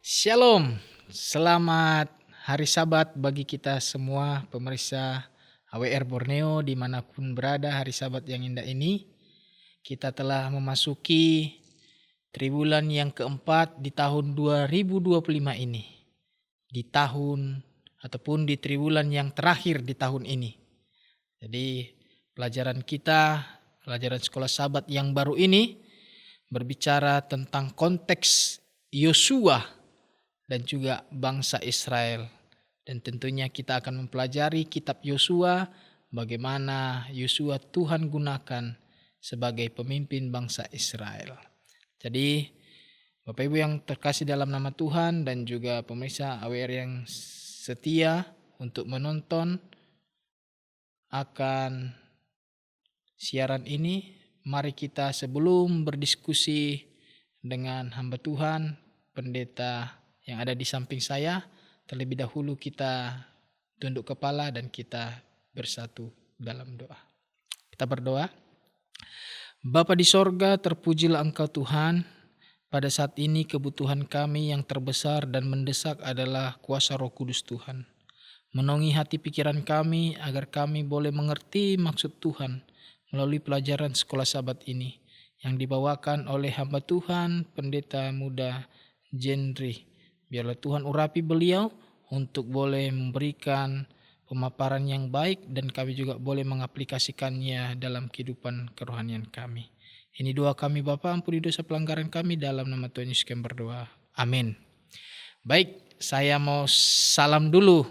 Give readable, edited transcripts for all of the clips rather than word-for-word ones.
Shalom, selamat hari Sabat bagi kita semua pemirsa AWR Borneo dimanapun berada hari Sabat yang indah ini. Kita telah memasuki triwulan yang keempat di tahun 2025 ini. Di tahun ataupun di triwulan yang terakhir di tahun ini. Jadi pelajaran sekolah Sabat yang baru ini berbicara tentang konteks Yosua dan juga bangsa Israel. Dan tentunya kita akan mempelajari kitab Yosua, bagaimana Yosua Tuhan gunakan sebagai pemimpin bangsa Israel. Jadi Bapak Ibu yang terkasih dalam nama Tuhan dan juga pemirsa AWR yang setia untuk menonton akan siaran ini, mari kita sebelum berdiskusi dengan hamba Tuhan, pendeta yang ada di samping saya, terlebih dahulu kita tunduk kepala dan kita bersatu dalam doa. Kita berdoa. Bapa di sorga, terpujilah Engkau Tuhan. Pada saat ini kebutuhan kami yang terbesar dan mendesak adalah kuasa Roh Kudus Tuhan. Menaungi hati pikiran kami agar kami boleh mengerti maksud Tuhan melalui pelajaran sekolah Sabat ini yang dibawakan oleh hamba Tuhan, pendeta muda Jendri. Biarlah Tuhan urapi beliau untuk boleh memberikan pemaparan yang baik dan kami juga boleh mengaplikasikannya dalam kehidupan kerohanian kami. Ini doa kami Bapa, ampuni dosa pelanggaran kami dalam nama Tuhan Yesus kami berdoa. Amin. Baik, saya mau salam dulu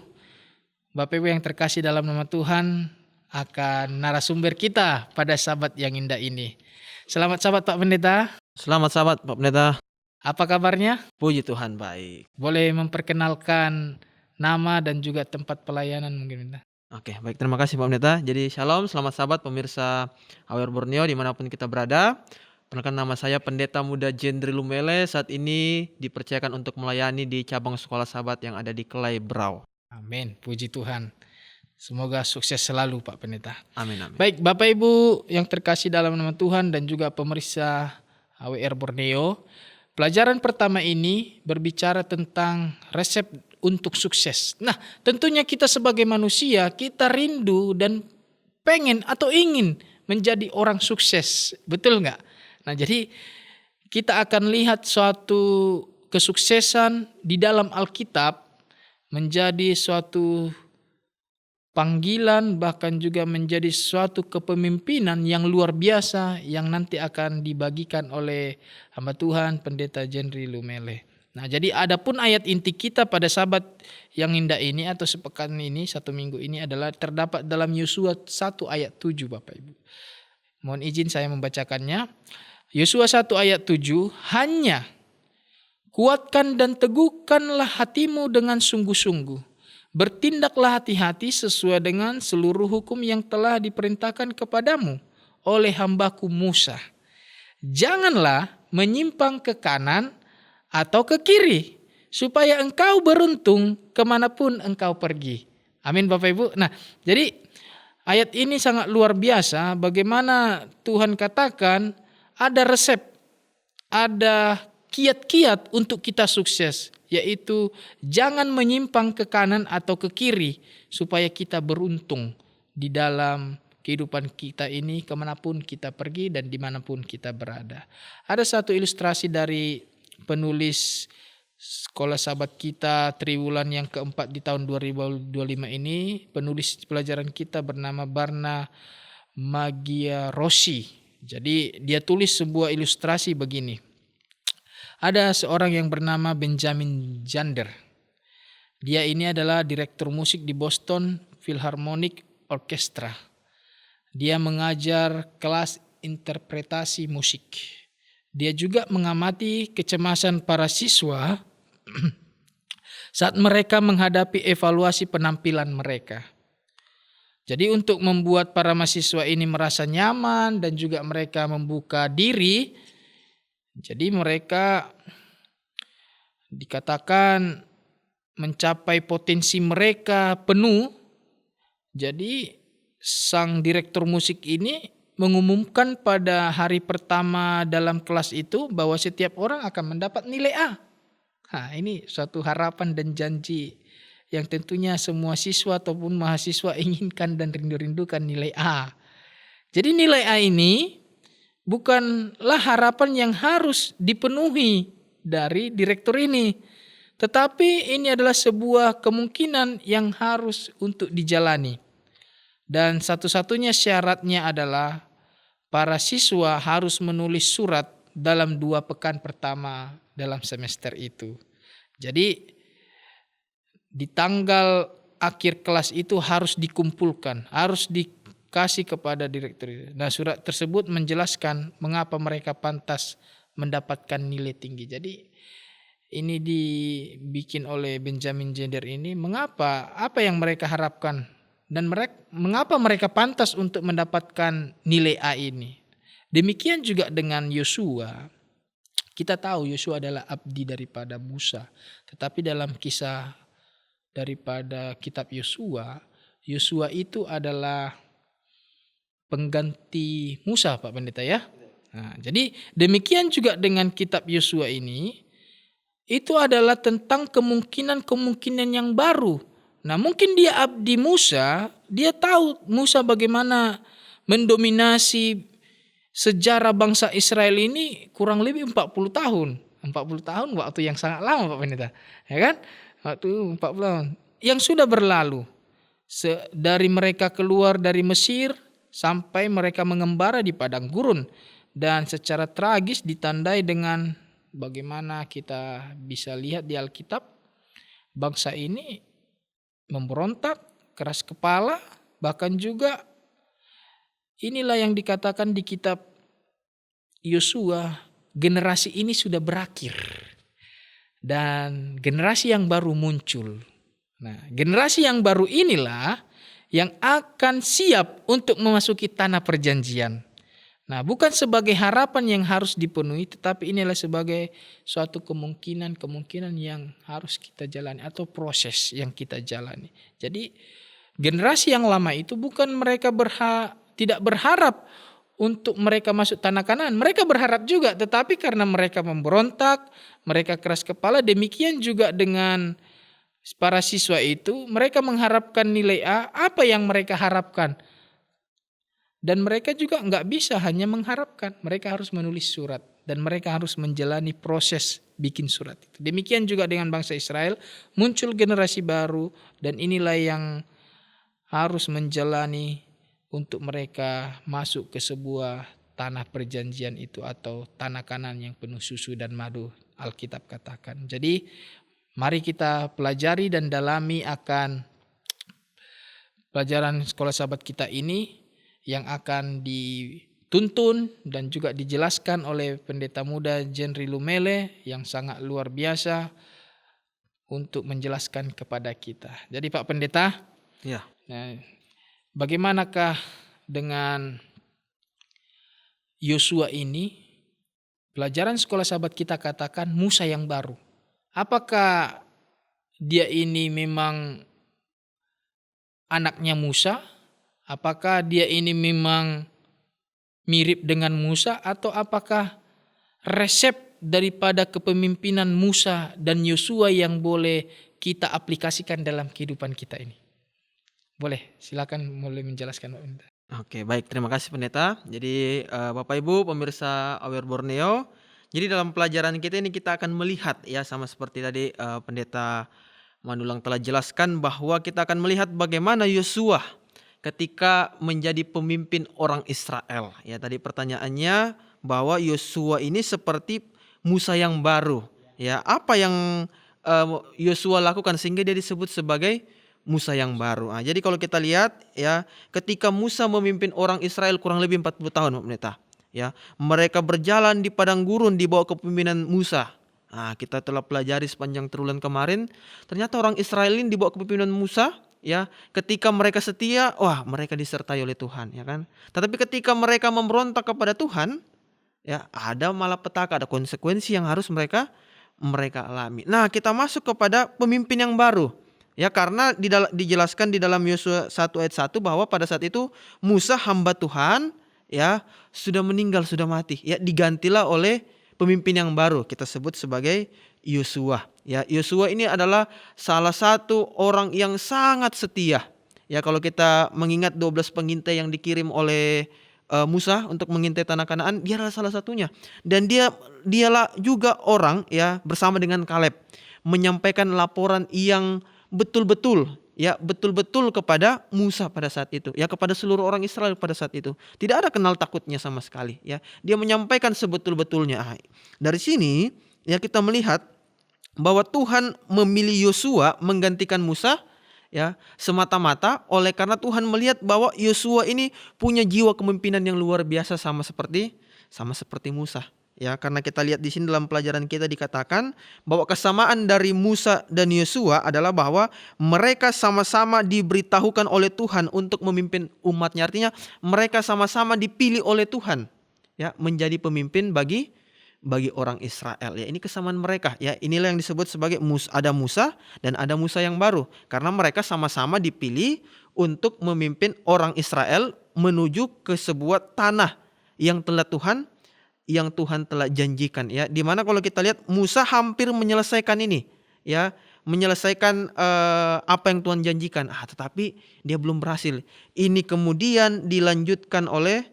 Bapak Ibu yang terkasih dalam nama Tuhan akan narasumber kita pada Sabat yang indah ini. Selamat Sabat Pak Pendeta. Selamat Sabat Pak Pendeta. Apa kabarnya? Puji Tuhan baik. Boleh memperkenalkan nama dan juga tempat pelayanan mungkin Pendeta? Oke, baik, terima kasih Pak Pendeta. Jadi shalom, selamat Sabat pemirsa AWR Borneo dimanapun kita berada. Perkenalkan, nama saya Pendeta Muda Jendri Lumele. Saat ini dipercayakan untuk melayani di cabang sekolah Sabat yang ada di Kelai Brau. Amin, puji Tuhan. Semoga sukses selalu Pak Pendeta. Amin, amin. Baik Bapak Ibu yang terkasih dalam nama Tuhan dan juga pemirsa AWR Borneo. Pelajaran pertama ini berbicara tentang resep untuk sukses. Nah, tentunya kita sebagai manusia, kita rindu dan pengen atau ingin menjadi orang sukses. Betul nggak? Nah, jadi kita akan lihat suatu kesuksesan di dalam Alkitab menjadi suatu panggilan, bahkan juga menjadi suatu kepemimpinan yang luar biasa yang nanti akan dibagikan oleh hamba Tuhan Pendeta Jendri Lumele. Nah, jadi adapun ayat inti kita pada Sabat yang indah ini atau sepekan ini, satu minggu ini adalah terdapat dalam Yosua 1 ayat 7 Bapak Ibu. Mohon izin saya membacakannya. Yosua 1 ayat 7, hanya kuatkan dan teguhkanlah hatimu dengan sungguh-sungguh. Bertindaklah hati-hati sesuai dengan seluruh hukum yang telah diperintahkan kepadamu oleh hambaku Musa. Janganlah menyimpang ke kanan atau ke kiri, supaya engkau beruntung kemanapun engkau pergi. Amin Bapak Ibu. Nah, jadi ayat ini sangat luar biasa bagaimana Tuhan katakan ada resep, ada kiat-kiat untuk kita sukses. Yaitu jangan menyimpang ke kanan atau ke kiri supaya kita beruntung di dalam kehidupan kita ini kemanapun kita pergi dan dimanapun kita berada. Ada satu ilustrasi dari penulis sekolah Sabat kita triwulan yang keempat di tahun 2025 ini. Penulis pelajaran kita bernama Barna Magiarosi. Jadi dia tulis sebuah ilustrasi begini. Ada seorang yang bernama Benjamin Zander. Dia ini adalah direktur musik di Boston Philharmonic Orchestra. Dia mengajar kelas interpretasi musik. Dia juga mengamati kecemasan para siswa saat mereka menghadapi evaluasi penampilan mereka. Jadi untuk membuat para mahasiswa ini merasa nyaman dan juga mereka membuka diri, jadi mereka dikatakan mencapai potensi mereka penuh. Jadi sang direktur musik ini mengumumkan pada hari pertama dalam kelas itu bahwa setiap orang akan mendapat nilai A. Nah, ini suatu harapan dan janji yang tentunya semua siswa ataupun mahasiswa inginkan dan rindu-rindukan, nilai A. Jadi nilai A ini bukanlah harapan yang harus dipenuhi dari direktur ini, tetapi ini adalah sebuah kemungkinan yang harus untuk dijalani. Dan satu-satunya syaratnya adalah para siswa harus menulis surat dalam 2 pekan pertama dalam semester itu. Jadi di tanggal akhir kelas itu harus dikumpulkan, harus dikasih kepada direktur. Nah, surat tersebut menjelaskan mengapa mereka pantas mendapatkan nilai tinggi. Jadi ini dibikin oleh Benjamin Gender ini, apa yang mereka harapkan dan mengapa mereka pantas untuk mendapatkan nilai A ini. Demikian juga dengan Yosua. Kita tahu Yosua adalah abdi daripada Musa, tetapi dalam kisah daripada kitab Yosua, Yosua itu adalah pengganti Musa, Pak Pendeta ya. Nah, jadi demikian juga dengan kitab Yosua ini, itu adalah tentang kemungkinan-kemungkinan yang baru. Nah, mungkin dia abdi Musa, dia tahu Musa bagaimana mendominasi sejarah bangsa Israel ini kurang lebih 40 tahun. 40 tahun waktu yang sangat lama, Pak Pendeta. Ya kan? Waktu 40 tahun yang sudah berlalu. Dari mereka keluar dari Mesir sampai mereka mengembara di padang gurun, dan secara tragis ditandai dengan bagaimana kita bisa lihat di Alkitab, bangsa ini memberontak, keras kepala, bahkan juga inilah yang dikatakan di kitab Yosua, generasi ini sudah berakhir dan generasi yang baru muncul. Nah, generasi yang baru inilah yang akan siap untuk memasuki tanah perjanjian. Nah, bukan sebagai harapan yang harus dipenuhi, tetapi inilah sebagai suatu kemungkinan yang harus kita jalani atau proses yang kita jalani. Jadi generasi yang lama itu bukan mereka tidak berharap untuk mereka masuk tanah Kanaan. Mereka berharap juga, tetapi karena mereka memberontak, mereka keras kepala, demikian juga dengan para siswa itu, mereka mengharapkan nilai A, apa yang mereka harapkan. Dan mereka juga nggak bisa hanya mengharapkan, mereka harus menulis surat dan mereka harus menjalani proses bikin surat itu. Demikian juga dengan bangsa Israel, muncul generasi baru dan inilah yang harus menjalani untuk mereka masuk ke sebuah tanah perjanjian itu atau tanah Kanaan yang penuh susu dan madu, Alkitab katakan. Jadi mari kita pelajari dan dalami akan pelajaran sekolah sahabat kita ini yang akan dituntun dan juga dijelaskan oleh pendeta muda Genry Lumele yang sangat luar biasa untuk menjelaskan kepada kita. Jadi Pak Pendeta, Ya. nah, bagaimanakah dengan Yosua ini? Pelajaran sekolah sahabat kita katakan Musa yang baru. Apakah dia ini memang anaknya Musa? Apakah dia ini memang mirip dengan Musa? Atau apakah resep daripada kepemimpinan Musa dan Yosua yang boleh kita aplikasikan dalam kehidupan kita ini? Boleh, silakan mulai menjelaskan. Oke, baik, terima kasih Pendeta. Jadi Bapak Ibu pemirsa Aware Borneo, jadi dalam pelajaran kita ini kita akan melihat ya, sama seperti tadi Pendeta Manulang telah jelaskan, bahwa kita akan melihat bagaimana Yosua ketika menjadi pemimpin orang Israel. Ya, tadi pertanyaannya bahwa Yosua ini seperti Musa yang baru. Ya, apa yang Yosua lakukan sehingga dia disebut sebagai Musa yang baru. Nah, jadi kalau kita lihat ya, ketika Musa memimpin orang Israel kurang lebih 40 tahun, Pak Pendeta. Ya, mereka berjalan di padang gurun di bawah kepemimpinan Musa. Nah, kita telah pelajari sepanjang triwulan kemarin, ternyata orang Israel ini di bawah kepemimpinan Musa, ya, ketika mereka setia, wah, mereka disertai oleh Tuhan, ya kan. Tetapi ketika mereka memberontak kepada Tuhan, ya, ada malapetaka, ada konsekuensi yang harus mereka alami. Nah, kita masuk kepada pemimpin yang baru. Ya, karena dijelaskan di dalam Yosua 1 ayat 1 bahwa pada saat itu Musa hamba Tuhan ya sudah meninggal, sudah mati. Ya, digantilah oleh pemimpin yang baru, kita sebut sebagai Yosua. Ya, Yosua ini adalah salah satu orang yang sangat setia. Ya, kalau kita mengingat 12 pengintai yang dikirim oleh Musa untuk mengintai tanah Kanaan, dia adalah salah satunya. Dan dialah juga orang ya bersama dengan Kaleb menyampaikan laporan yang betul-betul kepada Musa pada saat itu, ya, kepada seluruh orang Israel pada saat itu. Tidak ada kenal takutnya sama sekali, ya. Dia menyampaikan sebetul-betulnya. Dari sini ya kita melihat bahwa Tuhan memilih Yosua menggantikan Musa, ya, semata-mata oleh karena Tuhan melihat bahwa Yosua ini punya jiwa kepemimpinan yang luar biasa sama seperti Musa. Ya, karena kita lihat di sini dalam pelajaran kita dikatakan bahwa kesamaan dari Musa dan Yosua adalah bahwa mereka sama-sama diberitahukan oleh Tuhan untuk memimpin umatnya. Artinya mereka sama-sama dipilih oleh Tuhan, ya, menjadi pemimpin bagi orang Israel. Ya, ini kesamaan mereka. Ya, inilah yang disebut sebagai ada Musa dan ada Musa yang baru. Karena mereka sama-sama dipilih untuk memimpin orang Israel menuju ke sebuah tanah yang Tuhan telah janjikan, ya. Di mana kalau kita lihat Musa hampir menyelesaikan ini, ya, menyelesaikan apa yang Tuhan janjikan, tetapi dia belum berhasil. Ini kemudian dilanjutkan oleh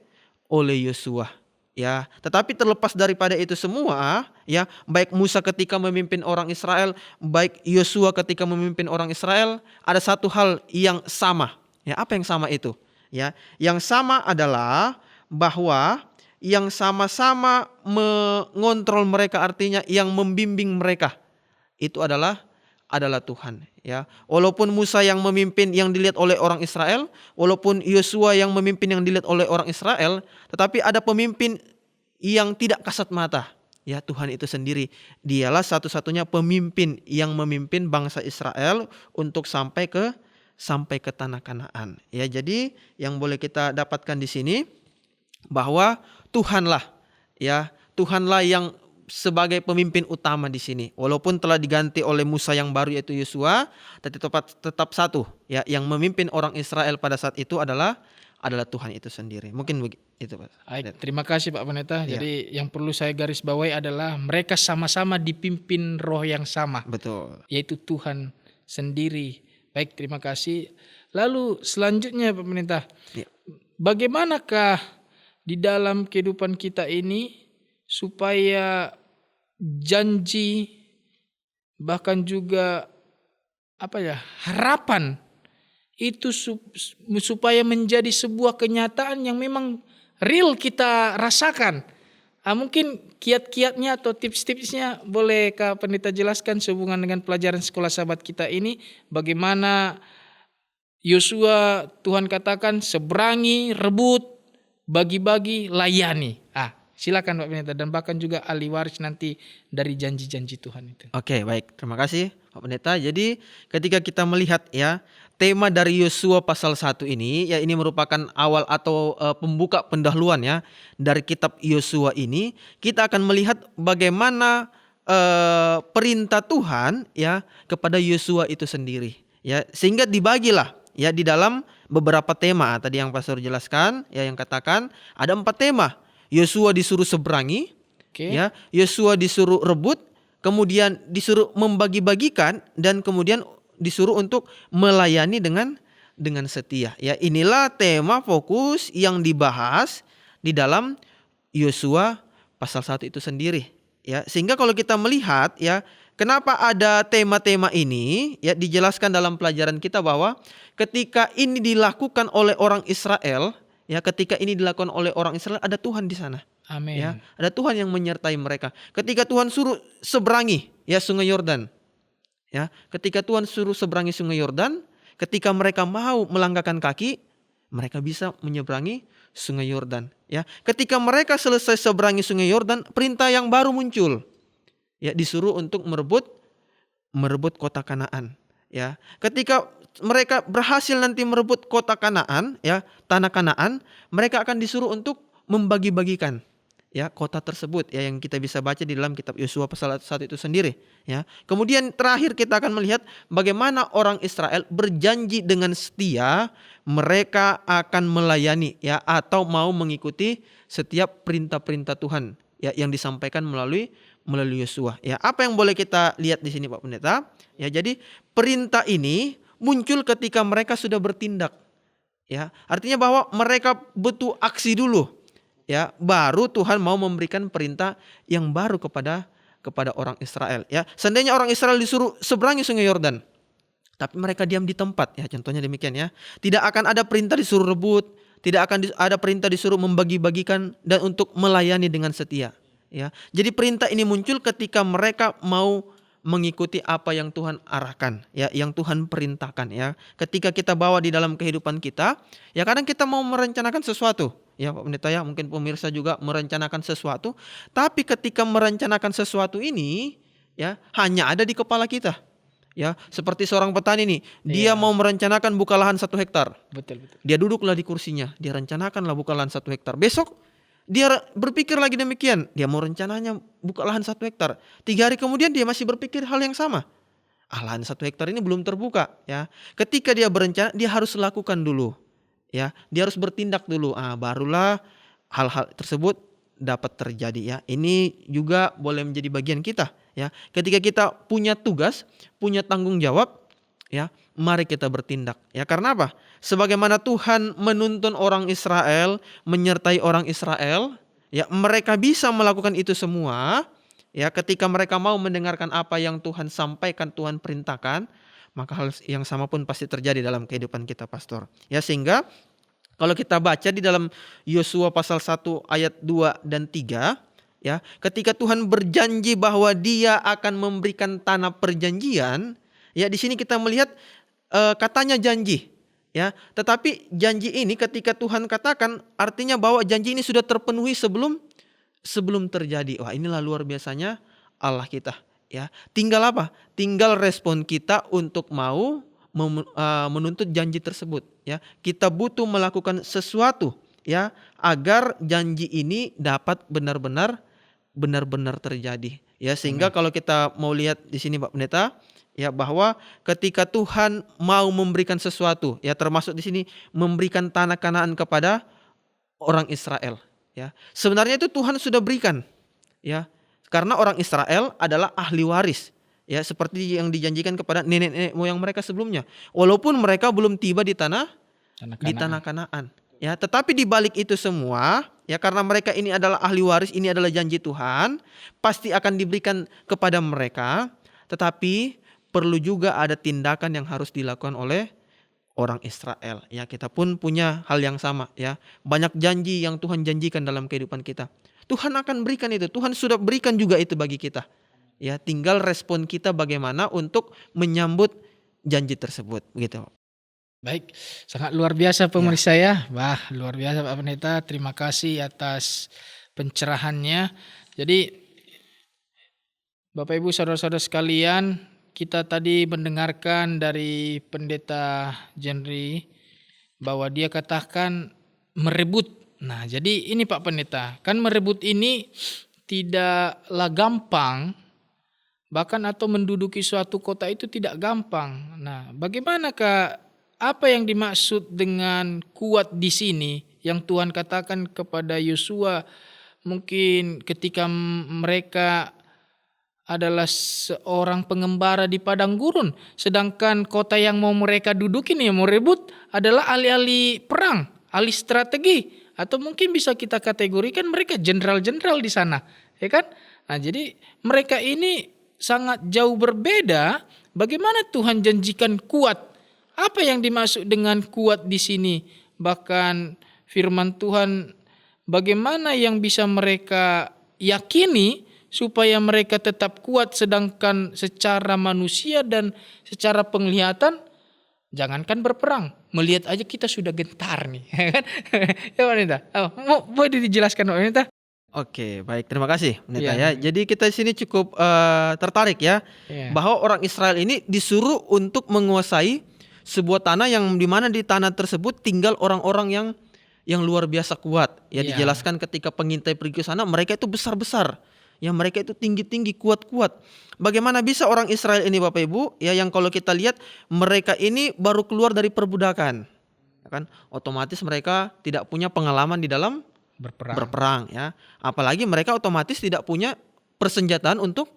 Yosua, ya. Tetapi terlepas daripada itu semua, ya, baik Musa ketika memimpin orang Israel, baik Yosua ketika memimpin orang Israel, ada satu hal yang sama. Ya, apa yang sama itu? Ya, yang sama adalah bahwa yang sama-sama mengontrol mereka, artinya yang membimbing mereka itu adalah Tuhan, ya. Walaupun Musa yang memimpin yang dilihat oleh orang Israel, walaupun Yosua yang memimpin yang dilihat oleh orang Israel, tetapi ada pemimpin yang tidak kasat mata, ya, Tuhan itu sendiri. Dialah satu-satunya pemimpin yang memimpin bangsa Israel untuk sampai ke tanah Kanaan. Ya, jadi yang boleh kita dapatkan di sini bahwa Tuhanlah yang sebagai pemimpin utama di sini. Walaupun telah diganti oleh Musa yang baru yaitu Yosua, tetap satu, ya, yang memimpin orang Israel pada saat itu adalah Tuhan itu sendiri. Mungkin begitu, Pak. Baik, terima kasih Pak Pendeta. Ya. Jadi yang perlu saya garis bawahi adalah mereka sama-sama dipimpin roh yang sama. Betul. Yaitu Tuhan sendiri. Baik, terima kasih. Lalu selanjutnya Pak Pendeta, Ya. bagaimanakah di dalam kehidupan kita ini supaya janji bahkan juga harapan itu supaya menjadi sebuah kenyataan yang memang real kita rasakan. Mungkin kiat-kiatnya atau tips-tipsnya boleh Kak Pendeta jelaskan sehubungan dengan pelajaran sekolah sahabat kita ini, bagaimana Yosua Tuhan katakan seberangi, rebut, bagi-bagi, layani. Silakan Pak Pendeta, dan bahkan juga ahli waris nanti dari janji-janji Tuhan itu. Oke, baik. Terima kasih Pak Pendeta. Jadi ketika kita melihat, ya, tema dari Yosua pasal 1 ini, ya, ini merupakan awal atau pembuka pendahuluan, ya, dari kitab Yosua ini, kita akan melihat bagaimana perintah Tuhan, ya, kepada Yosua itu sendiri, ya, sehingga dibagilah, ya, di dalam beberapa tema tadi yang Pastor jelaskan, ya, yang katakan ada 4 tema. Yosua disuruh seberangi, ya, Yosua disuruh rebut, kemudian disuruh membagi-bagikan, dan kemudian disuruh untuk melayani dengan setia. Ya, inilah tema fokus yang dibahas di dalam Yosua pasal 1 itu sendiri. Ya, sehingga kalau kita melihat, ya, kenapa ada tema-tema ini, ya, dijelaskan dalam pelajaran kita bahwa ketika ini dilakukan oleh orang Israel, ya, ketika ini dilakukan oleh orang Israel, ada Tuhan di sana. Amin. Ya, ada Tuhan yang menyertai mereka. Ketika Tuhan suruh seberangi, ya, Sungai Yordan, ya, ketika Tuhan suruh seberangi Sungai Yordan, ketika mereka mau melangkahkan kaki, mereka bisa menyeberangi Sungai Yordan. Ya, ketika mereka selesai seberangi Sungai Yordan, perintah yang baru muncul. Ya, disuruh untuk merebut kota Kanaan. Ya, ketika mereka berhasil nanti merebut kota Kanaan, ya, tanah Kanaan, mereka akan disuruh untuk membagi-bagikan, ya, kota tersebut, ya, yang kita bisa baca di dalam kitab Yosua pasal 1 itu sendiri, ya. Kemudian terakhir kita akan melihat bagaimana orang Israel berjanji dengan setia mereka akan melayani, ya, atau mau mengikuti setiap perintah-perintah Tuhan, ya, yang disampaikan melalui melalui Yosua. Ya, apa yang boleh kita lihat di sini Pak Pendeta? Ya, jadi perintah ini muncul ketika mereka sudah bertindak. Ya, artinya bahwa mereka butuh aksi dulu. Ya, baru Tuhan mau memberikan perintah yang baru kepada orang Israel. Ya, seandainya orang Israel disuruh seberangi Sungai Yordan, tapi mereka diam di tempat, ya contohnya demikian ya. Tidak akan ada perintah disuruh rebut, tidak akan ada perintah disuruh membagi-bagikan dan untuk melayani dengan setia. Ya, jadi perintah ini muncul ketika mereka mau mengikuti apa yang Tuhan arahkan, ya, yang Tuhan perintahkan, ya. Ketika kita bawa di dalam kehidupan kita, ya kadang kita mau merencanakan sesuatu, ya Pak Pendeta ya, mungkin pemirsa juga merencanakan sesuatu, tapi ketika merencanakan sesuatu ini, ya hanya ada di kepala kita. Ya, seperti seorang petani nih, dia mau merencanakan buka lahan 1 hektar. Betul. Dia duduklah di kursinya, dia rencanakanlah buka lahan 1 hektar. Besok dia berpikir lagi demikian, dia mau rencananya buka lahan 1 hektar. 3 hari kemudian dia masih berpikir hal yang sama. Lahan 1 hektar ini belum terbuka, ya. Ketika dia berencana, dia harus lakukan dulu, ya. Dia harus bertindak dulu. Barulah hal-hal tersebut dapat terjadi, ya. Ini juga boleh menjadi bagian kita, ya. Ketika kita punya tugas, punya tanggung jawab, ya, mari kita bertindak. Ya, karena apa? Sebagaimana Tuhan menuntun orang Israel, menyertai orang Israel, ya, mereka bisa melakukan itu semua, ya, ketika mereka mau mendengarkan apa yang Tuhan sampaikan, Tuhan perintahkan, maka hal yang sama pun pasti terjadi dalam kehidupan kita, pastor. Ya, sehingga kalau kita baca di dalam Yosua pasal 1 ayat 2 dan 3, ya, ketika Tuhan berjanji bahwa Dia akan memberikan tanah perjanjian, ya, di sini kita melihat katanya janji, ya. Tetapi janji ini ketika Tuhan katakan, artinya bahwa janji ini sudah terpenuhi sebelum terjadi. Wah, inilah luar biasanya Allah kita, ya. Tinggal apa? Tinggal respon kita untuk mau menuntut janji tersebut, ya. Kita butuh melakukan sesuatu, ya, agar janji ini dapat benar-benar terjadi, ya. Sehingga kalau kita mau lihat di sini Pak Pendeta, ya, bahwa ketika Tuhan mau memberikan sesuatu, ya, termasuk di sini memberikan tanah Kanaan kepada orang Israel, ya. Sebenarnya itu Tuhan sudah berikan, ya. Karena orang Israel adalah ahli waris, ya, seperti yang dijanjikan kepada nenek-nenek moyang mereka sebelumnya. Walaupun mereka belum tiba di tanah Kanaan, ya, tetapi di balik itu semua, ya, karena mereka ini adalah ahli waris, ini adalah janji Tuhan, pasti akan diberikan kepada mereka, tetapi perlu juga ada tindakan yang harus dilakukan oleh orang Israel. Ya, kita pun punya hal yang sama, ya. Banyak janji yang Tuhan janjikan dalam kehidupan kita. Tuhan akan berikan itu. Tuhan sudah berikan juga itu bagi kita. Ya, tinggal respon kita bagaimana untuk menyambut janji tersebut, begitu. Baik, sangat luar biasa pemirsa ya. Wah, luar biasa Pak Pendeta. Terima kasih atas pencerahannya. Jadi Bapak Ibu saudara-saudara sekalian, kita tadi mendengarkan dari Pendeta Jenry bahwa dia katakan merebut. Nah, jadi ini Pak Pendeta, kan merebut ini tidaklah gampang, bahkan atau menduduki suatu kota itu tidak gampang. Nah, bagaimanakah apa yang dimaksud dengan kuat di sini yang Tuhan katakan kepada Yosua mungkin ketika mereka adalah seorang pengembara di padang gurun, sedangkan kota yang mau mereka dudukin yang mau rebut adalah ahli-ahli perang, ahli strategi, atau mungkin bisa kita kategorikan mereka jenderal-jenderal di sana, ya kan? Nah, jadi mereka ini sangat jauh berbeda. Bagaimana Tuhan janjikan kuat? Apa yang dimaksud dengan kuat di sini? Bahkan firman Tuhan, bagaimana yang bisa mereka yakini supaya mereka tetap kuat, sedangkan secara manusia dan secara penglihatan jangankan berperang, melihat aja kita sudah gentar nih, kan? Ya Pak Pendeta, boleh dijelaskan Pak Pendeta? Oke, baik, terima kasih Pendeta, ya. Jadi kita di sini cukup tertarik, ya, bahwa orang Israel ini disuruh untuk menguasai sebuah tanah yang dimana di tanah tersebut tinggal orang-orang yang luar biasa kuat. Ya, dijelaskan ketika pengintai pergi ke sana, mereka itu besar-besar. Ya, mereka itu tinggi-tinggi, kuat-kuat. Bagaimana bisa orang Israel ini Bapak Ibu, ya, yang kalau kita lihat mereka ini baru keluar dari perbudakan, ya kan? Otomatis mereka tidak punya pengalaman di dalam berperang, ya. Apalagi mereka otomatis tidak punya persenjataan untuk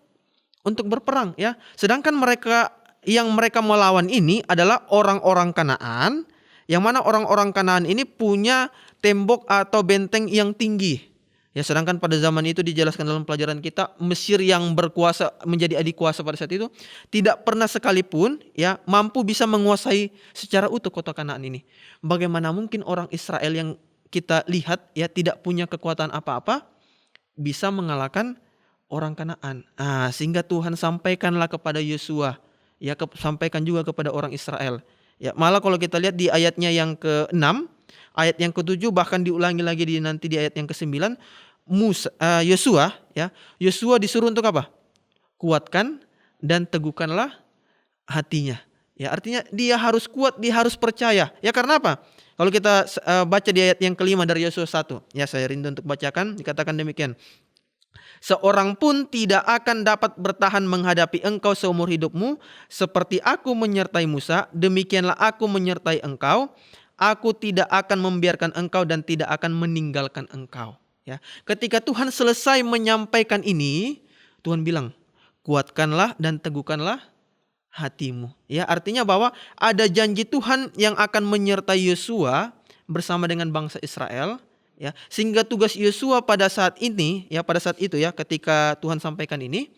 berperang ya. Sedangkan mereka melawan ini adalah orang-orang Kanaan, yang mana orang-orang Kanaan ini punya tembok atau benteng yang tinggi. Ya, sedangkan pada zaman itu dijelaskan dalam pelajaran kita, Mesir yang berkuasa menjadi adik kuasa pada saat itu tidak pernah sekalipun ya mampu bisa menguasai secara utuh kota Kanaan ini. Bagaimana mungkin orang Israel yang kita lihat ya tidak punya kekuatan apa-apa bisa mengalahkan orang Kanaan. Sehingga Tuhan sampaikanlah kepada Yosua, ya sampaikan juga kepada orang Israel. Ya, malah kalau kita lihat di ayatnya yang ke-6, ayat yang ke-7 bahkan diulangi lagi nanti di ayat yang ke-9, Yosua disuruh untuk apa? Kuatkan dan teguhkanlah hatinya. Ya, artinya dia harus kuat, dia harus percaya. Ya, karena apa? Kalau kita baca di ayat yang ke-5 dari Yosua 1, ya saya rindu untuk bacakan, dikatakan demikian. Seorang pun tidak akan dapat bertahan menghadapi engkau seumur hidupmu. Seperti aku menyertai Musa, demikianlah aku menyertai engkau. Aku tidak akan membiarkan engkau dan tidak akan meninggalkan engkau. Ya, ketika Tuhan selesai menyampaikan ini, Tuhan bilang, kuatkanlah dan teguhkanlah hatimu. Ya, artinya bahwa ada janji Tuhan yang akan menyertai Yosua bersama dengan bangsa Israel. Ya, sehingga tugas Yosua pada saat ini, ya pada saat itu ya, ketika Tuhan sampaikan ini,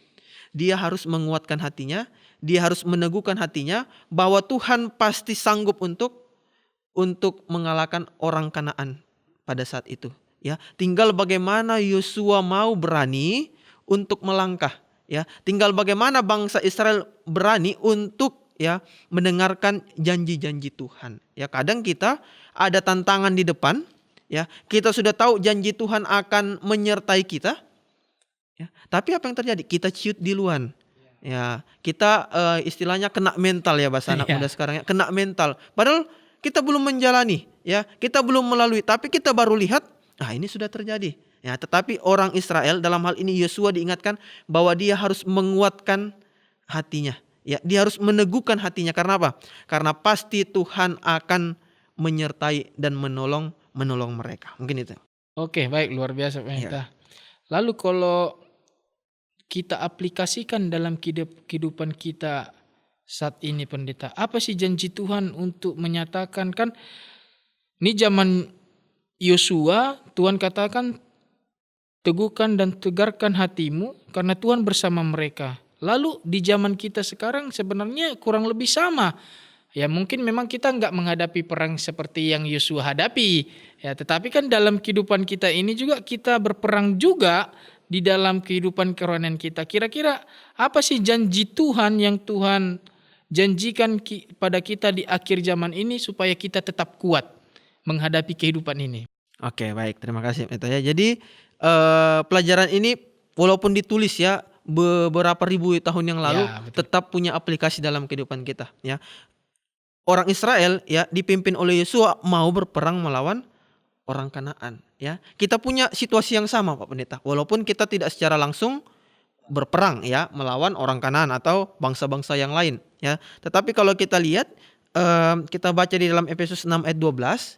dia harus menguatkan hatinya, dia harus meneguhkan hatinya bahwa Tuhan pasti sanggup untuk mengalahkan orang Kanaan pada saat itu. Ya, tinggal bagaimana Yosua mau berani untuk melangkah. Ya, tinggal bagaimana bangsa Israel berani untuk ya mendengarkan janji-janji Tuhan. Ya, kadang kita ada tantangan di depan. Ya, kita sudah tahu janji Tuhan akan menyertai kita. Ya, tapi apa yang terjadi? Kita ciut duluan. Ya, kita istilahnya kena mental ya bahasa anak muda sekarang ya, kena mental. Padahal kita belum menjalani, ya, kita belum melalui, tapi kita baru lihat, ini sudah terjadi. Ya, tetapi orang Israel dalam hal ini Yosua diingatkan bahwa dia harus menguatkan hatinya. Ya, dia harus meneguhkan hatinya karena apa? Karena pasti Tuhan akan menyertai dan menolong mereka. Mungkin itu. Oke, baik, luar biasa Ya. Pendeta. Lalu kalau kita aplikasikan dalam kehidupan kita saat ini Pendeta, apa sih janji Tuhan untuk menyatakan, kan ini zaman Yosua Tuhan katakan teguhkan dan tegarkan hatimu karena Tuhan bersama mereka. Lalu di zaman kita sekarang sebenarnya kurang lebih sama. Ya mungkin memang kita nggak menghadapi perang seperti yang Yosua hadapi. Ya, tetapi kan dalam kehidupan kita ini juga kita berperang juga di dalam kehidupan kerohanian kita. Kira-kira apa sih janji Tuhan yang Tuhan janjikan pada kita di akhir zaman ini supaya kita tetap kuat menghadapi kehidupan ini? Oke, baik, terima kasih Pendeta ya. Jadi pelajaran ini walaupun ditulis ya beberapa ribu tahun yang lalu, tetap punya aplikasi dalam kehidupan kita ya. Orang Israel ya dipimpin oleh Yosua mau berperang melawan orang Kanaan ya. Kita punya situasi yang sama Pak Pendeta. Walaupun kita tidak secara langsung berperang ya melawan orang Kanaan atau bangsa-bangsa yang lain ya. Tetapi kalau kita lihat kita baca di dalam Efesus 6 ayat 12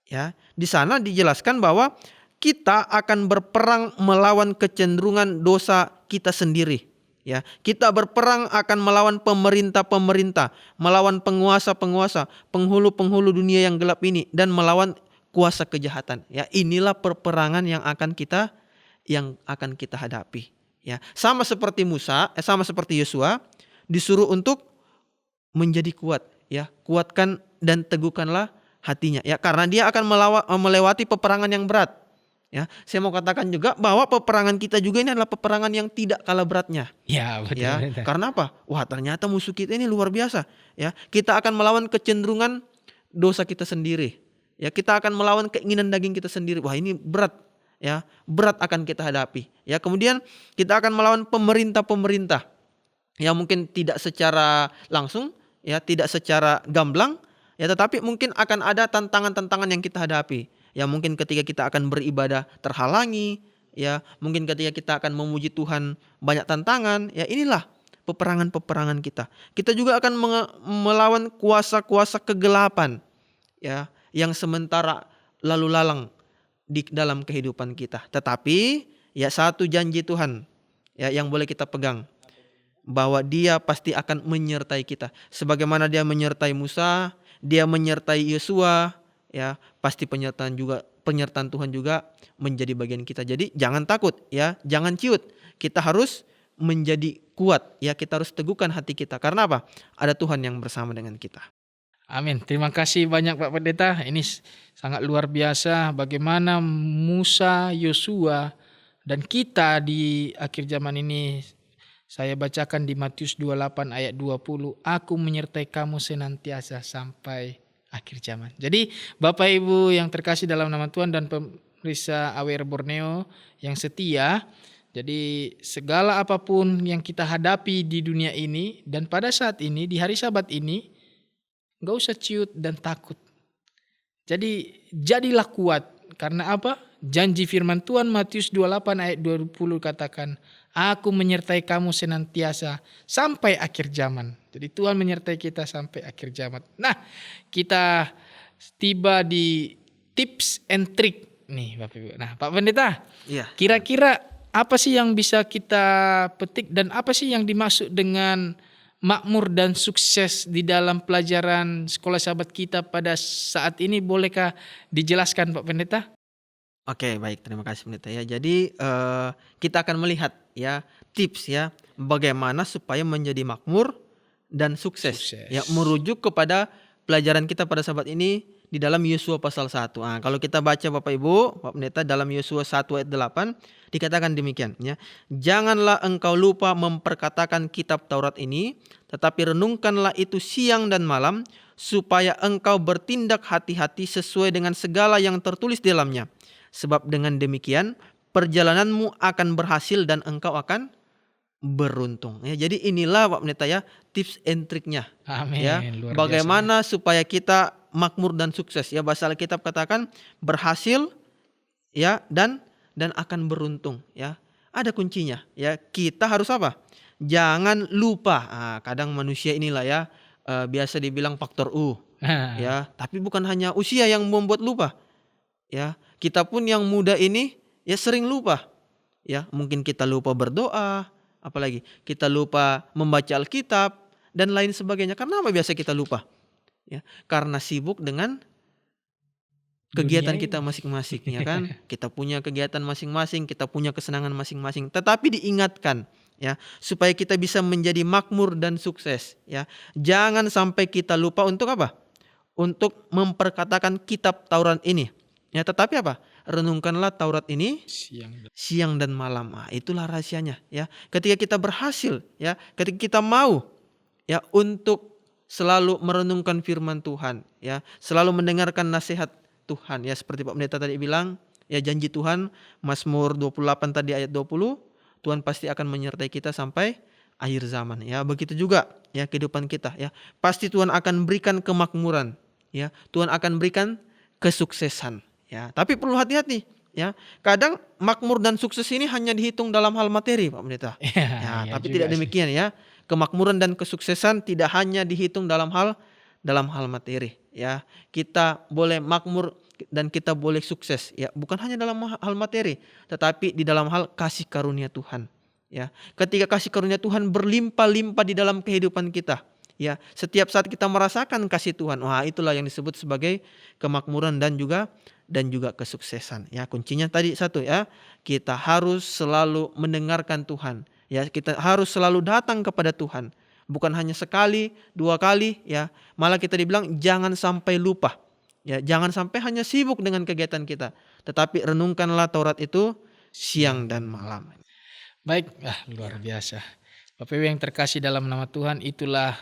ya. Di sana dijelaskan bahwa kita akan berperang melawan kecenderungan dosa kita sendiri. Ya, kita berperang akan melawan pemerintah-pemerintah, melawan penguasa-penguasa, penghulu-penghulu dunia yang gelap ini, dan melawan kuasa kejahatan. Ya, inilah peperangan yang akan kita hadapi. Ya, sama seperti Musa, sama seperti Yosua, disuruh untuk menjadi kuat. Ya, kuatkan dan teguhkanlah hatinya. Ya, karena dia akan melewati peperangan yang berat. Ya, saya mau katakan juga bahwa peperangan kita juga ini adalah peperangan yang tidak kalah beratnya. Ya, betul. Ya, karena apa? Wah, ternyata musuh kita ini luar biasa. Ya, kita akan melawan kecenderungan dosa kita sendiri. Ya, kita akan melawan keinginan daging kita sendiri. Wah, ini berat. Ya, berat akan kita hadapi. Ya, kemudian kita akan melawan pemerintah-pemerintah. Ya, mungkin tidak secara langsung, ya, tidak secara gamblang, ya, tetapi mungkin akan ada tantangan-tantangan yang kita hadapi. Ya, mungkin ketika kita akan beribadah terhalangi, ya, mungkin ketika kita akan memuji Tuhan banyak tantangan, ya inilah peperangan-peperangan kita. Kita juga akan melawan kuasa-kuasa kegelapan, ya, yang sementara lalu lalang di dalam kehidupan kita. Tetapi ya satu janji Tuhan, ya yang boleh kita pegang, bahwa Dia pasti akan menyertai kita. Sebagaimana Dia menyertai Musa, Dia menyertai Yosua, ya pasti penyertaan Tuhan juga menjadi bagian kita. Jadi jangan takut, ya jangan ciut. Kita harus menjadi kuat, ya kita harus teguhkan hati kita. Karena apa? Ada Tuhan yang bersama dengan kita. Amin. Terima kasih banyak Pak Pendeta. Ini sangat luar biasa bagaimana Musa, Yosua, dan kita di akhir zaman ini. Saya bacakan di Matius 28 ayat 20. Aku menyertai kamu senantiasa sampai akhir zaman. Jadi Bapak Ibu yang terkasih dalam nama Tuhan dan pemirsa AWR Borneo yang setia. Jadi segala apapun yang kita hadapi di dunia ini dan pada saat ini di hari Sabat ini, gak usah ciut dan takut. Jadi jadilah kuat. Karena apa? Janji firman Tuhan Matius 28 ayat 20 katakan, aku menyertai kamu senantiasa sampai akhir zaman. Jadi Tuhan menyertai kita sampai akhir zaman. Nah, kita tiba di tips and trick nih Bapak Ibu. Nah, Pak Pendeta, Iya. kira-kira apa sih yang bisa kita petik dan apa sih yang dimaksud dengan makmur dan sukses di dalam pelajaran sekolah sahabat kita pada saat ini? Bolehkah dijelaskan Pak Pendeta? Oke, baik, terima kasih Pendeta ya. Jadi kita akan melihat ya tips ya bagaimana supaya menjadi makmur dan sukses. Ya, merujuk kepada pelajaran kita pada sahabat ini di dalam Yosua pasal 1. Nah, kalau kita baca Bapak Ibu, Pak Pendeta, dalam Yosua 1 ayat 8 dikatakan demikian ya. Janganlah engkau lupa memperkatakan kitab Taurat ini, tetapi renungkanlah itu siang dan malam, supaya engkau bertindak hati-hati sesuai dengan segala yang tertulis di dalamnya. Sebab dengan demikian perjalananmu akan berhasil dan engkau akan beruntung. Ya, jadi inilah Pak Pendeta ya tips and triknya. Amin. Ya, Luar bagaimana supaya kita makmur dan sukses. Ya, bahasa Alkitab katakan berhasil ya dan akan beruntung ya. Ada kuncinya ya. Kita harus apa? Jangan lupa. Kadang manusia inilah ya biasa dibilang faktor U. Ya, tapi bukan hanya usia yang membuat lupa. Ya, kita pun yang muda ini ya sering lupa. Ya, mungkin kita lupa berdoa, apalagi kita lupa membaca Alkitab dan lain sebagainya. Karena apa biasa kita lupa? Ya, karena sibuk dengan kegiatan kita masing-masing ya kan. Kita punya kegiatan masing-masing, kita punya kesenangan masing-masing. Tetapi diingatkan ya supaya kita bisa menjadi makmur dan sukses ya. Jangan sampai kita lupa untuk apa? Untuk memperkatakan kitab Taurat ini. Ya, tetapi apa? Renungkanlah Taurat ini siang dan malam. Itulah rahasianya ya. Ketika kita berhasil ya, ketika kita mau ya untuk selalu merenungkan firman Tuhan ya, selalu mendengarkan nasihat Tuhan ya, seperti Pak Pendeta tadi bilang ya, janji Tuhan Mazmur 28 tadi ayat 20, Tuhan pasti akan menyertai kita sampai akhir zaman ya. Begitu juga ya kehidupan kita ya. Pasti Tuhan akan berikan kemakmuran ya. Tuhan akan berikan kesuksesan ya. Tapi perlu hati-hati ya. Kadang makmur dan sukses ini hanya dihitung dalam hal materi Pak Pendeta. Ya, tapi tidak demikian ya. Kemakmuran dan kesuksesan tidak hanya dihitung dalam hal materi ya. Kita boleh makmur dan kita boleh sukses ya, bukan hanya dalam hal materi, tetapi di dalam hal kasih karunia Tuhan ya. Ketika kasih karunia Tuhan berlimpah-limpah di dalam kehidupan kita ya, setiap saat kita merasakan kasih Tuhan, itulah yang disebut sebagai kemakmuran dan juga kesuksesan ya. Kuncinya tadi satu ya, kita harus selalu mendengarkan Tuhan ya, kita harus selalu datang kepada Tuhan, bukan hanya sekali, 2 kali ya. Malah kita dibilang jangan sampai lupa ya, jangan sampai hanya sibuk dengan kegiatan kita, tetapi renungkanlah Taurat itu siang dan malam. Baik, luar biasa. Bapak Ibu yang terkasih dalam nama Tuhan, itulah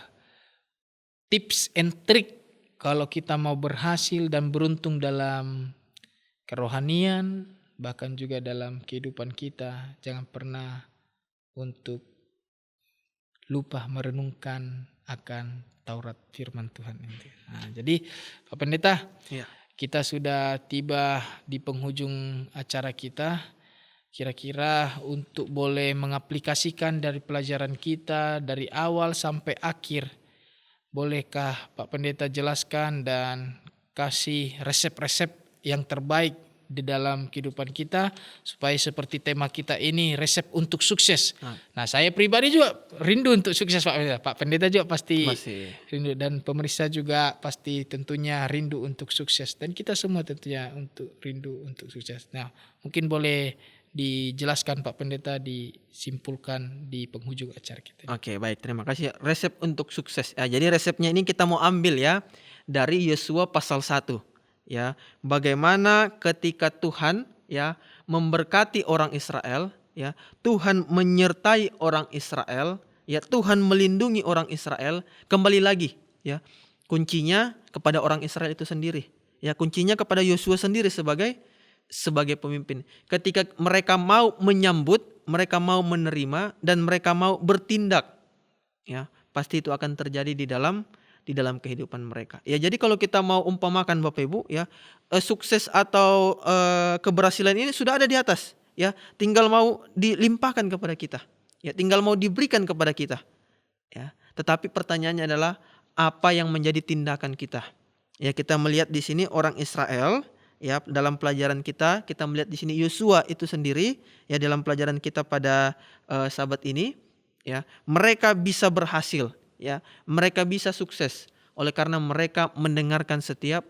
tips and trick kalau kita mau berhasil dan beruntung dalam kerohanian, bahkan juga dalam kehidupan kita. Jangan pernah untuk lupa merenungkan akan Taurat firman Tuhan itu. Jadi Pak Pendeta, kita sudah tiba di penghujung acara kita. Kira-kira untuk boleh mengaplikasikan dari pelajaran kita dari awal sampai akhir, bolehkah Pak Pendeta jelaskan dan kasih resep-resep yang terbaik di dalam kehidupan kita supaya seperti tema kita ini, resep untuk sukses. Nah, saya pribadi juga rindu untuk sukses Pak Pendeta. Pak Pendeta juga pasti Masih. rindu, dan pemirsa juga pasti tentunya rindu untuk sukses, dan kita semua tentunya rindu untuk sukses. Nah, mungkin boleh dijelaskan Pak Pendeta, disimpulkan di penghujung acara kita. Oke, baik, terima kasih. Resep untuk sukses. Jadi resepnya ini kita mau ambil ya dari Yosua pasal 1. Ya, bagaimana ketika Tuhan ya memberkati orang Israel, ya, Tuhan menyertai orang Israel, ya, Tuhan melindungi orang Israel. Kembali lagi, ya, kuncinya kepada orang Israel itu sendiri. Ya, kuncinya kepada Yosua sendiri sebagai pemimpin. Ketika mereka mau menyambut, mereka mau menerima, dan mereka mau bertindak, ya, pasti itu akan terjadi di dalam kehidupan mereka. Ya, jadi kalau kita mau umpamakan Bapak Ibu, ya, sukses atau keberhasilan ini sudah ada di atas, ya, tinggal mau dilimpahkan kepada kita, ya, tinggal mau diberikan kepada kita, ya. Tetapi pertanyaannya adalah apa yang menjadi tindakan kita? Ya, kita melihat di sini orang Israel, ya, dalam pelajaran kita melihat di sini Yosua itu sendiri, ya, dalam pelajaran kita pada Sabat ini, ya, mereka bisa berhasil, ya, mereka bisa sukses oleh karena mereka mendengarkan setiap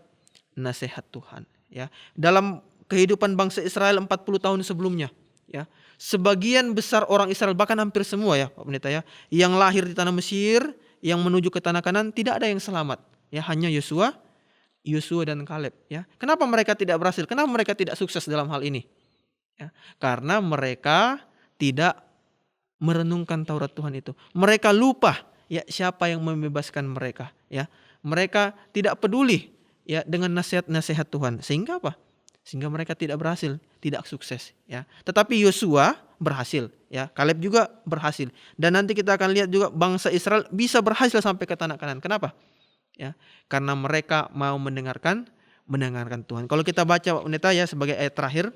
nasihat Tuhan, ya. Dalam kehidupan bangsa Israel 40 tahun sebelumnya, ya, sebagian besar orang Israel, bahkan hampir semua ya Pak Pendeta, ya, yang lahir di tanah Mesir, yang menuju ke tanah Kanaan, tidak ada yang selamat, ya, hanya Yosua dan Kaleb, ya. Kenapa mereka tidak berhasil? Kenapa mereka tidak sukses dalam hal ini? Ya, karena mereka tidak merenungkan Taurat Tuhan itu. Mereka lupa, ya, siapa yang membebaskan mereka, ya. Mereka tidak peduli, ya, dengan nasihat-nasihat Tuhan. Sehingga apa? Sehingga mereka tidak berhasil, tidak sukses, ya. Tetapi Yosua berhasil, ya. Kaleb juga berhasil. Dan nanti kita akan lihat juga bangsa Israel bisa berhasil sampai ke tanah Kanaan. Kenapa? Ya, karena mereka mau mendengarkan Tuhan. Kalau kita baca Pak Pendeta, ya, sebagai ayat terakhir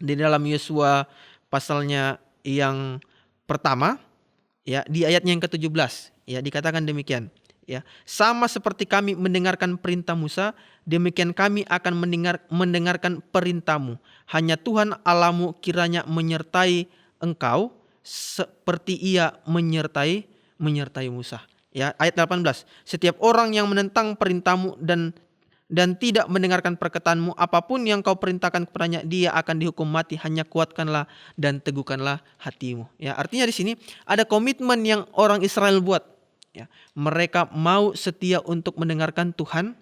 di dalam Yosua pasalnya yang pertama, ya, di ayatnya yang ke-17, ya, dikatakan demikian, ya, sama seperti kami mendengarkan perintah Musa, demikian kami akan mendengarkan perintahmu. Hanya Tuhan Allahmu kiranya menyertai engkau seperti ia menyertai Musa. Ya, ayat 18. Setiap orang yang menentang perintahmu dan tidak mendengarkan perkataanmu, apapun yang kau perintahkan kepadanya, dia akan dihukum mati. Hanya kuatkanlah dan teguhkanlah hatimu. Ya, artinya di sini ada komitmen yang orang Israel buat. Ya, mereka mau setia untuk mendengarkan Tuhan,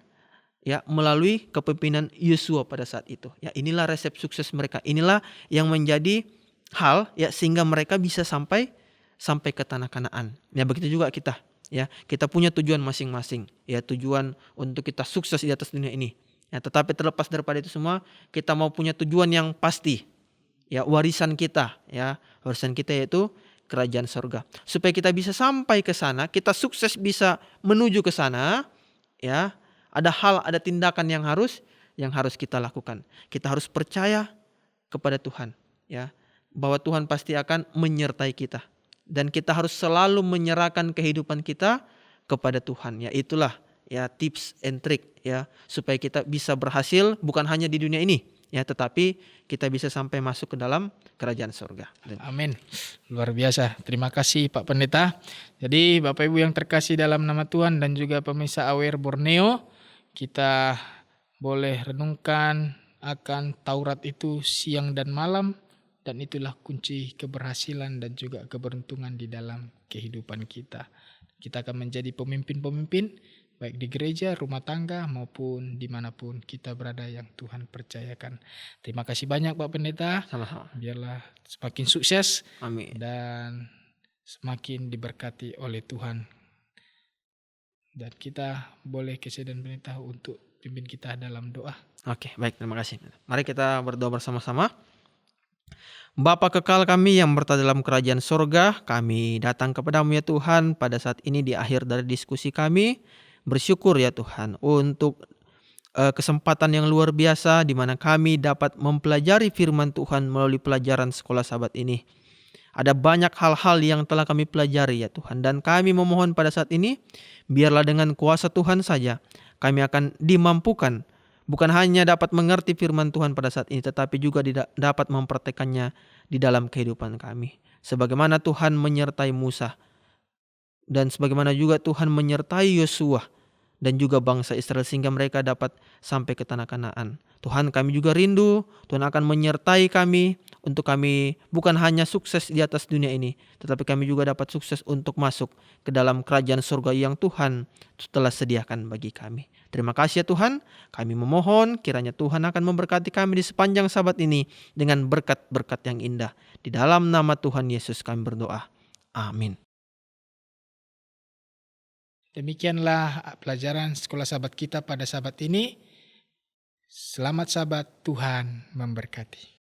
ya, melalui kepemimpinan Yosua pada saat itu. Ya, inilah resep sukses mereka. Inilah yang menjadi hal, ya, sehingga mereka bisa sampai ke tanah Kanaan. Ya, begitu juga kita. Ya, kita punya tujuan masing-masing, ya, tujuan untuk kita sukses di atas dunia ini, ya, tetapi terlepas daripada itu semua, kita mau punya tujuan yang pasti, ya, warisan kita yaitu kerajaan surga. Supaya kita bisa sampai ke sana, kita sukses bisa menuju ke sana, ya, ada tindakan yang harus kita lakukan. Kita harus percaya kepada Tuhan, ya, bahwa Tuhan pasti akan menyertai kita. Dan kita harus selalu menyerahkan kehidupan kita kepada Tuhan. Ya, itulah, ya, tips and trick, ya, supaya kita bisa berhasil bukan hanya di dunia ini, ya, tetapi kita bisa sampai masuk ke dalam kerajaan surga. Amin. Luar biasa. Terima kasih Pak Pendeta. Jadi Bapak Ibu yang terkasih dalam nama Tuhan dan juga pemirsa AWR Borneo, kita boleh renungkan akan Taurat itu siang dan malam. Dan itulah kunci keberhasilan dan juga keberuntungan di dalam kehidupan kita. Kita akan menjadi pemimpin-pemimpin, baik di gereja, rumah tangga, maupun dimanapun kita berada yang Tuhan percayakan. Terima kasih banyak Pak Pendeta. Sama-sama. Biarlah semakin sukses. Amin. Dan semakin diberkati oleh Tuhan. Dan kita boleh kesediaan Pendeta untuk pimpin kita dalam doa. Oke, baik, terima kasih. Mari kita berdoa bersama-sama. Bapa kekal kami yang berada dalam kerajaan surga, kami datang kepadamu ya Tuhan pada saat ini di akhir dari diskusi kami. Bersyukur ya Tuhan untuk kesempatan yang luar biasa di mana kami dapat mempelajari firman Tuhan melalui pelajaran sekolah Sabat ini. Ada banyak hal-hal yang telah kami pelajari ya Tuhan, dan kami memohon pada saat ini biarlah dengan kuasa Tuhan saja kami akan dimampukan bukan hanya dapat mengerti firman Tuhan pada saat ini, tetapi juga dapat mempraktekannya di dalam kehidupan kami. Sebagaimana Tuhan menyertai Musa, dan sebagaimana juga Tuhan menyertai Yosua dan juga bangsa Israel sehingga mereka dapat sampai ke tanah Kanaan. Tuhan, kami juga rindu Tuhan akan menyertai kami untuk kami bukan hanya sukses di atas dunia ini, tetapi kami juga dapat sukses untuk masuk ke dalam kerajaan surga yang Tuhan telah sediakan bagi kami. Terima kasih ya Tuhan, kami memohon kiranya Tuhan akan memberkati kami di sepanjang sabat ini dengan berkat-berkat yang indah. Di dalam nama Tuhan Yesus kami berdoa. Amin. Demikianlah pelajaran sekolah sahabat kita pada sabat ini. Selamat sabat, Tuhan memberkati.